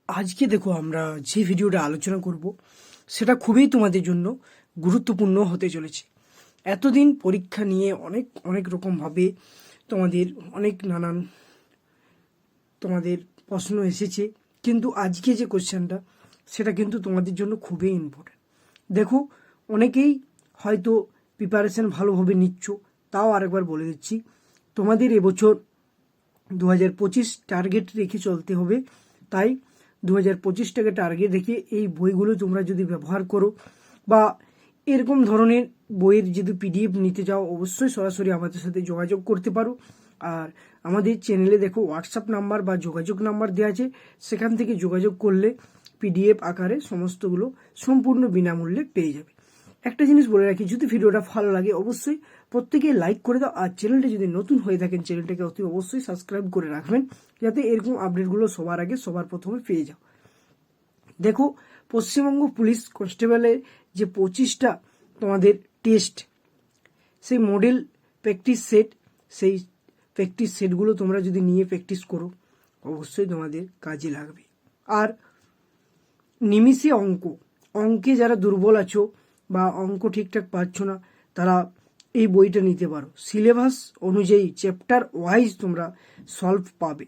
আজকে দেখো আমরা যে ভিডিওটা আলোচনা করব সেটা খুবই তোমাদের জন্য গুরুত্বপূর্ণ হতে চলেছে। এতদিন পরীক্ষা নিয়ে অনেক অনেক রকমভাবে তোমাদের অনেক নানান তোমাদের প্রশ্ন এসেছে, কিন্তু আজকে যে কোশ্চেনটা সেটা কিন্তু তোমাদের জন্য খুবই ইম্পর্টেন্ট। দেখো, অনেকেই হয়তো প্রিপারেশন ভালোভাবে নিচ্ছ, তাও আরেকবার বলে দিচ্ছি, তোমাদের এবছর 2025 টার্গেট রেখে চলতে হবে। তাই 2025টাকে টার্গেট রেখে এই বইগুলো তোমরা যদি ব্যবহার করো বা এরকম ধরনের বইয়ের যদি পিডিএফ নিতে চাও, অবশ্যই সরাসরি আমাদের সাথে যোগাযোগ করতে পারো। আর আমাদের চ্যানেলে দেখো হোয়াটসঅ্যাপ নাম্বার বা যোগাযোগ নাম্বার দেওয়া আছে, সেখান থেকে যোগাযোগ করলে পিডিএফ আকারে সমস্তগুলো সম্পূর্ণ বিনামূল্যে পেয়ে যাবে। একটা জিনিস বলে রাখি, যদি ভিডিওটা ভালো লাগে অবশ্যই প্রত্যেকে লাইক করে দাও, আর চ্যানেলটা যদি নতুন হয়ে থাকেন চ্যানেলটাকে অতি অবশ্যই সাবস্ক্রাইব করে রাখবেন, যাতে এরকম আপডেটগুলো সবার আগে সবার প্রথমে পেয়ে যাও। দেখো, পশ্চিমবঙ্গ পুলিশ কনস্টেবলের যে 25টা তোমাদের টেস্ট, সেই মডেল প্র্যাকটিস সেট, সেই প্র্যাকটিস সেটগুলো তোমরা যদি নিয়ে প্র্যাকটিস করো অবশ্যই তোমাদের কাজে লাগবে। আর নিমিষে অঙ্কে যারা দুর্বল আছো বা অঙ্ক ঠিকঠাক পাচ্ছ না, তারা এই বইটা নিতে পারো। সিলেবাস অনুযায়ী চ্যাপ্টার ওয়াইজ তোমরা সলভ পাবে।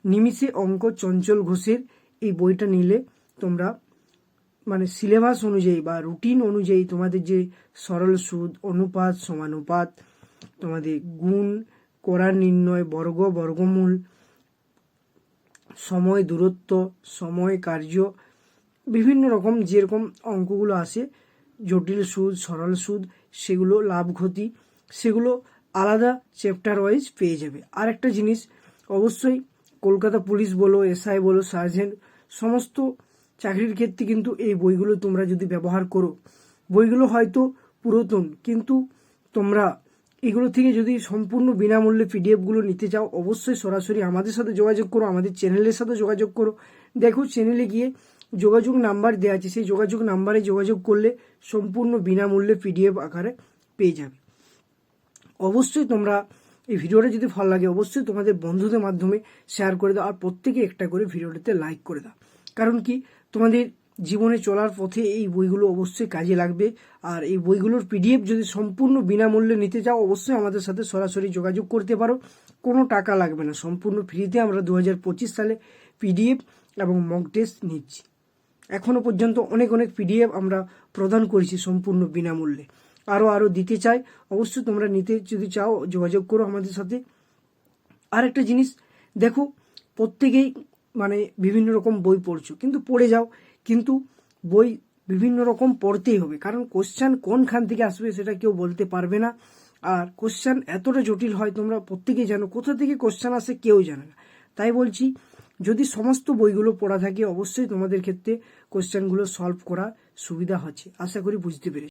নিমিষে অঙ্ক চঞ্চল ঘোষের এই বইটা নিলে তোমরা মানে সিলেবাস অনুযায়ী বা রুটিন অনুযায়ী তোমাদের যে সরল সুদ, অনুপাত, সমানুপাত, তোমাদের গুণ, করার নির্ণয়, বর্গ, বর্গমূল, সময়, দূরত্ব, সময়, কার্য, বিভিন্ন রকম যেরকম অঙ্কগুলো আসে, জটিল সুদ, সরল সুদ, সেগুলো, লাভ ক্ষতি, সেগুলো আলাদা চ্যাপ্টার ওয়াইজ পেয়ে যাবে। আর একটা জিনিস, অবশ্যই কলকাতা পুলিশ বলো, এসআই বলো, সার্জেন্ট, সমস্ত চাকরির ক্ষেত্রে কিন্তু এই বইগুলো তোমরা যদি ব্যবহার করো, বইগুলো হয়তো পুরাতন, কিন্তু তোমরা এগুলো থেকে যদি সম্পূর্ণ বিনামূল্যে পিডিএফগুলো নিতে চাও অবশ্যই সরাসরি আমাদের সাথে যোগাযোগ করো, আমাদের চ্যানেলের সাথে যোগাযোগ করো। দেখো, চ্যানেলে গিয়ে যোগাযোগ নাম্বার দেওয়া আছে, সেই যোগাযোগ নাম্বারে যোগাযোগ করলে সম্পূর্ণ বিনামূল্যে পিডিএফ আকারে পেয়ে যাবে। অবশ্যই তোমরা এই ভিডিওটা যদি ভালো লাগে অবশ্যই তোমাদের বন্ধুদের মাধ্যমে শেয়ার করে দাও, আর প্রত্যেকে একটা করে ভিডিওটাতে লাইক করে দাও। কারণ কি, তোমাদের জীবনে চলার পথে এই বইগুলো অবশ্যই কাজে লাগবে। আর এই বইগুলোর পিডিএফ যদি সম্পূর্ণ বিনামূল্যে নিতে চাও অবশ্যই আমাদের সাথে সরাসরি যোগাযোগ করতে পারো, কোনো টাকা লাগবে না, সম্পূর্ণ ফ্রিতে আমরা 2025 সালে পিডিএফ এবং মক টেস্ট নিচ্ছি। এখনো পর্যন্ত অনেক অনেক পিডিএফ আমরা প্রদান করেছি সম্পূর্ণ বিনামূল্যে, আরও দিতে চাই। অবশ্যই তোমরা নিতে যদি চাও যোগাযোগ করো আমাদের সাথে। আর একটা জিনিস দেখো, প্রত্যেকেই মানে বিভিন্ন রকম বই পড়ছো, কিন্তু পড়ে যাও, কিন্তু বই বিভিন্ন রকম পড়তেই হবে, কারণ কোশ্চেন কোনখান থেকে আসবে সেটা কেউ বলতে পারবে না। আর কোশ্চেন এতটা জটিল হয়, তোমরা প্রত্যেকেই জানো, কোথা থেকে কোশ্চেন আসে কেউ জানে না। তাই বলছি, যদি সমস্ত বইগুলো পড়া থাকে অবশ্যই তোমাদের ক্ষেত্রে কোশ্চেনগুলো সলভ করা সুবিধা হচ্ছে। আশা করি বুঝতে পেরেছি।